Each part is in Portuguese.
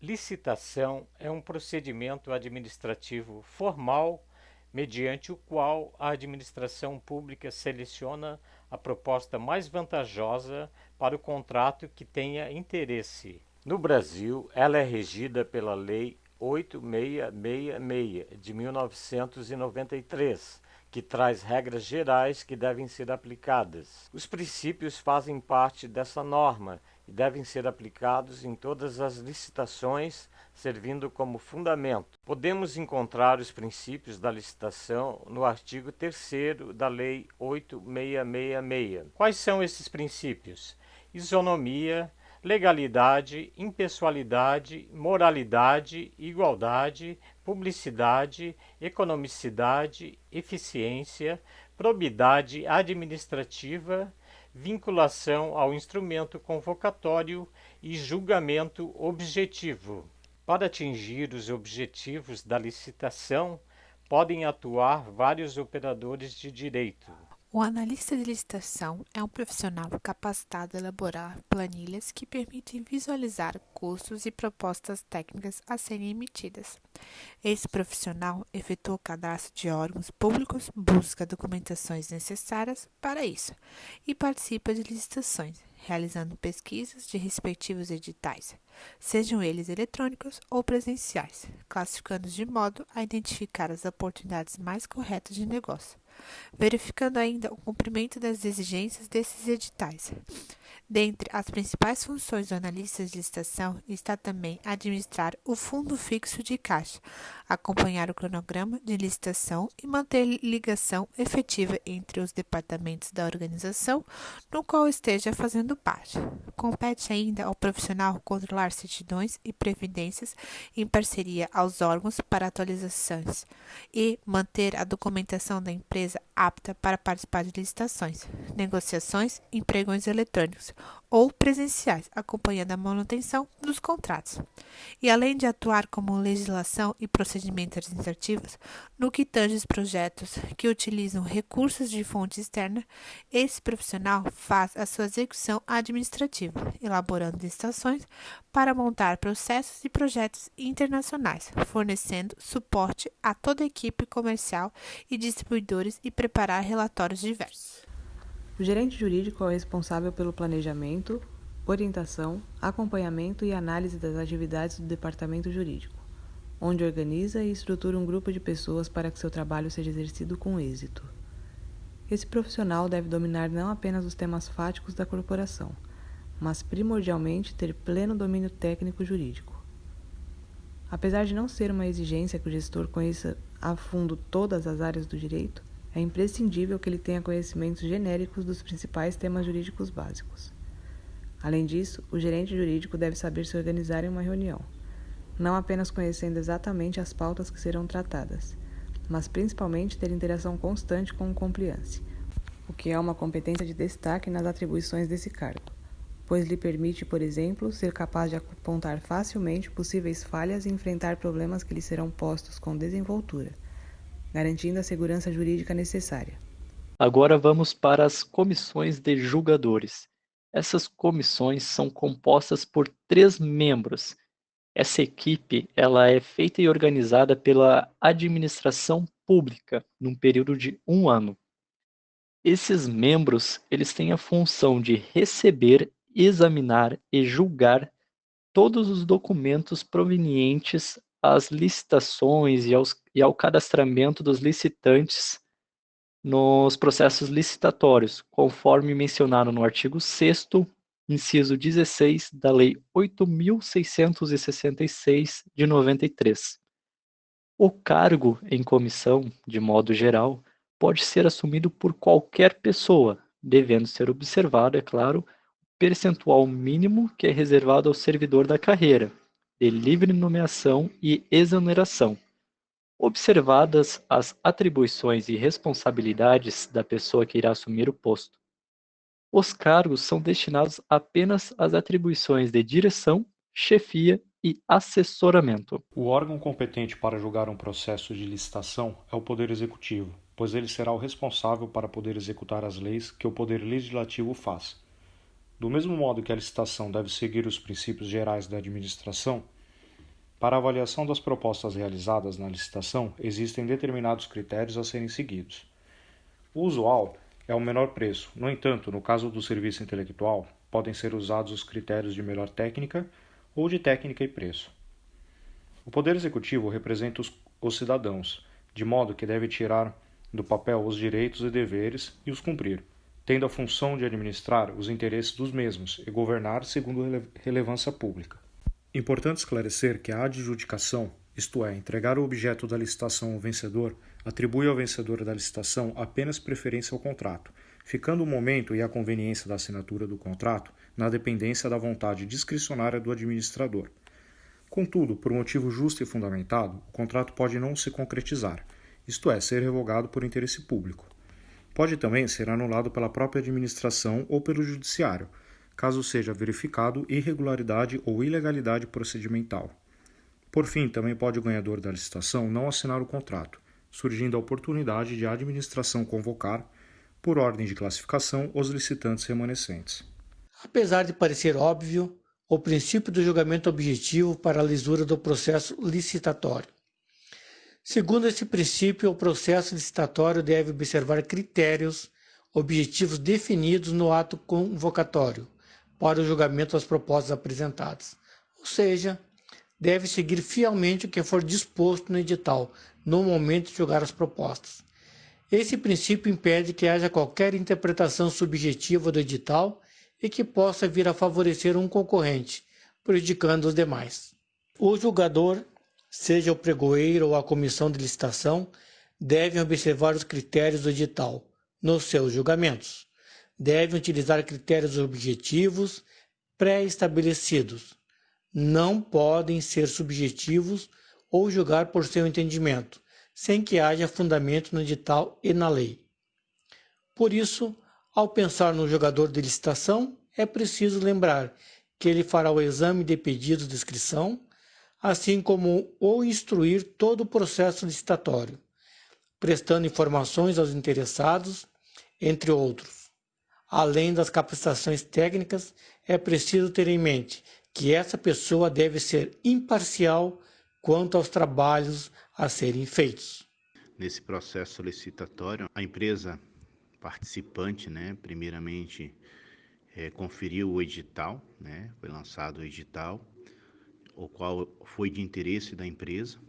Licitação é um procedimento administrativo formal mediante o qual a administração pública seleciona a proposta mais vantajosa para o contrato que tenha interesse. No Brasil, ela é regida pela Lei 8666 de 1993, que traz regras gerais que devem ser aplicadas. Os princípios fazem parte dessa norma e devem ser aplicados em todas as licitações, servindo como fundamento. Podemos encontrar os princípios da licitação no artigo 3º da Lei 8666. Quais são esses princípios? Isonomia, legalidade, impessoalidade, moralidade, igualdade, publicidade, economicidade, eficiência, probidade administrativa, vinculação ao instrumento convocatório e julgamento objetivo. Para atingir os objetivos da licitação, podem atuar vários operadores de direito. O analista de licitação é um profissional capacitado a elaborar planilhas que permitem visualizar custos e propostas técnicas a serem emitidas. Esse profissional efetua o cadastro de órgãos públicos, busca documentações necessárias para isso e participa de licitações, realizando pesquisas de respectivos editais, sejam eles eletrônicos ou presenciais, classificando de modo a identificar as oportunidades mais corretas de negócio, verificando ainda o cumprimento das exigências desses editais. Dentre as principais funções do analista de licitação está também administrar o fundo fixo de caixa, acompanhar o cronograma de licitação e manter ligação efetiva entre os departamentos da organização no qual esteja fazendo parte. Compete ainda ao profissional controlar certidões e previdências em parceria aos órgãos para atualizações e manter a documentação da empresa apta para participar de licitações, negociações e pregões eletrônicos ou presenciais, acompanhando a manutenção dos contratos. E além de atuar como legislação e procedimentos administrativos, no que tange os projetos que utilizam recursos de fonte externa, esse profissional faz a sua execução administrativa, elaborando licitações para montar processos e projetos internacionais, fornecendo suporte a toda a equipe comercial e distribuidores e preparar relatórios diversos. O gerente jurídico é o responsável pelo planejamento, orientação, acompanhamento e análise das atividades do departamento jurídico, onde organiza e estrutura um grupo de pessoas para que seu trabalho seja exercido com êxito. Esse profissional deve dominar não apenas os temas fáticos da corporação, mas primordialmente ter pleno domínio técnico jurídico. Apesar de não ser uma exigência que o gestor conheça a fundo todas as áreas do direito, é imprescindível que ele tenha conhecimentos genéricos dos principais temas jurídicos básicos. Além disso, o gerente jurídico deve saber se organizar em uma reunião, não apenas conhecendo exatamente as pautas que serão tratadas, mas principalmente ter interação constante com o compliance, o que é uma competência de destaque nas atribuições desse cargo, pois lhe permite, por exemplo, ser capaz de apontar facilmente possíveis falhas e enfrentar problemas que lhe serão postos com desenvoltura, garantindo a segurança jurídica necessária. Agora vamos para as comissões de julgadores. Essas comissões são compostas por 3 membros. Essa equipe ela é feita e organizada pela administração pública num período de 1 ano. Esses membros eles têm a função de receber, examinar e julgar todos os documentos provenientes às licitações e ao cadastramento dos licitantes nos processos licitatórios, conforme mencionado no artigo 6º, inciso 16 da Lei 8.666 de 93. O cargo em comissão, de modo geral, pode ser assumido por qualquer pessoa, devendo ser observado, é claro, o percentual mínimo que é reservado ao servidor da carreira, de livre nomeação e exoneração. Observadas as atribuições e responsabilidades da pessoa que irá assumir o posto. Os cargos são destinados apenas às atribuições de direção, chefia e assessoramento. O órgão competente para julgar um processo de licitação é o Poder Executivo, pois ele será o responsável para poder executar as leis que o Poder Legislativo faz. Do mesmo modo que a licitação deve seguir os princípios gerais da administração, Para a avaliação das propostas realizadas na licitação, existem determinados critérios a serem seguidos. O usual é o menor preço. No entanto, no caso do serviço intelectual, podem ser usados os critérios de melhor técnica ou de técnica e preço. O Poder Executivo representa os cidadãos, de modo que deve tirar do papel os direitos e deveres e os cumprir, tendo a função de administrar os interesses dos mesmos e governar segundo relevância pública. Importante esclarecer que a adjudicação, isto é, entregar o objeto da licitação ao vencedor, atribui ao vencedor da licitação apenas preferência ao contrato, ficando o momento e a conveniência da assinatura do contrato na dependência da vontade discricionária do administrador. Contudo, por motivo justo e fundamentado, o contrato pode não se concretizar, isto é, ser revogado por interesse público. Pode também ser anulado pela própria administração ou pelo judiciário, caso seja verificado irregularidade ou ilegalidade procedimental. Por fim, também pode o ganhador da licitação não assinar o contrato, surgindo a oportunidade de a administração convocar, por ordem de classificação, os licitantes remanescentes. Apesar de parecer óbvio, o princípio do julgamento objetivo para a lisura do processo licitatório. Segundo esse princípio, o processo licitatório deve observar critérios objetivos definidos no ato convocatório para o julgamento das propostas apresentadas, ou seja, deve seguir fielmente o que for disposto no edital no momento de julgar as propostas. Esse princípio impede que haja qualquer interpretação subjetiva do edital e que possa vir a favorecer um concorrente, prejudicando os demais. O julgador, seja o pregoeiro ou a comissão de licitação, devem observar os critérios do edital nos seus julgamentos. Devem utilizar critérios objetivos pré-estabelecidos. Não podem ser subjetivos ou julgar por seu entendimento, sem que haja fundamento no edital e na lei. Por isso, ao pensar no jogador de licitação, é preciso lembrar que ele fará o exame de pedidos de inscrição, assim como o instruir todo o processo licitatório, prestando informações aos interessados, entre outros. Além das capacitações técnicas, é preciso ter em mente que essa pessoa deve ser imparcial quanto aos trabalhos a serem feitos. Nesse processo licitatório, a empresa participante, primeiramente conferiu o edital, foi lançado o edital, o qual foi de interesse da empresa.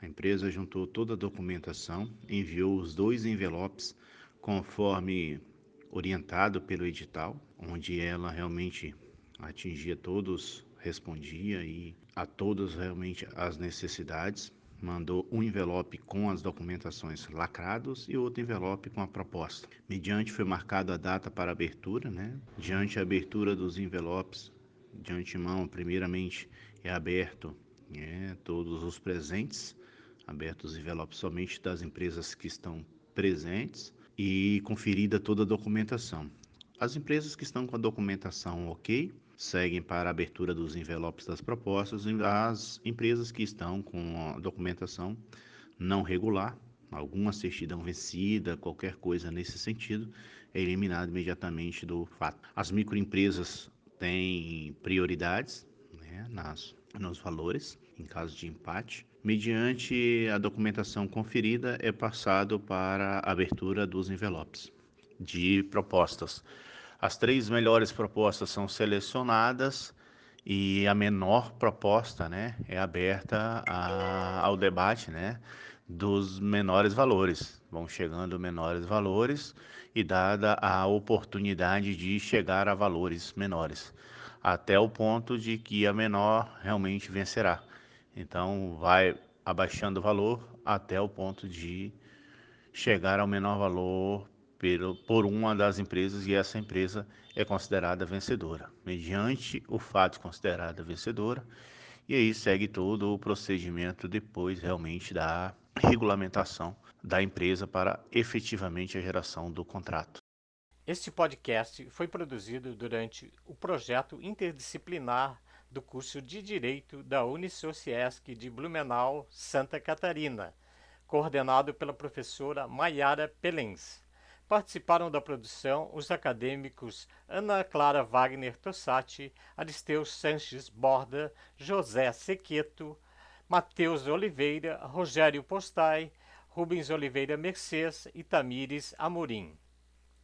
A empresa juntou toda a documentação, enviou os 2 envelopes conforme orientado pelo edital, onde ela realmente atingia todos, respondia e a todos realmente as necessidades. Mandou um envelope com as documentações lacrados e outro envelope com a proposta. Mediante foi marcada a data para abertura, Diante a abertura dos envelopes, de antemão, primeiramente é aberto todos os presentes, abertos os envelopes somente das empresas que estão presentes e conferida toda a documentação. As empresas que estão com a documentação ok, seguem para a abertura dos envelopes das propostas. As empresas que estão com a documentação não regular, alguma certidão vencida, qualquer coisa nesse sentido, é eliminado imediatamente do fato. As microempresas têm prioridades nos valores, em caso de empate. Mediante a documentação conferida, é passado para a abertura dos envelopes de propostas. As 3 melhores propostas são selecionadas e a menor proposta é aberta ao debate dos menores valores. Vão chegando menores valores e dada a oportunidade de chegar a valores menores, até o ponto de que a menor realmente vencerá. Então vai abaixando o valor até o ponto de chegar ao menor valor por uma das empresas, e essa empresa é considerada vencedora, mediante o fato considerada vencedora, e aí segue todo o procedimento depois realmente da regulamentação da empresa para efetivamente a geração do contrato. Este podcast foi produzido durante o projeto interdisciplinar do curso de Direito da Unisociesc de Blumenau, Santa Catarina, coordenado pela professora Maiara Pelens. Participaram da produção os acadêmicos Ana Clara Wagner Tossati, Aristeu Sanches Borda, José Sequeto, Matheus Oliveira, Rogério Postai, Rubens Oliveira Mercês e Tamires Amorim.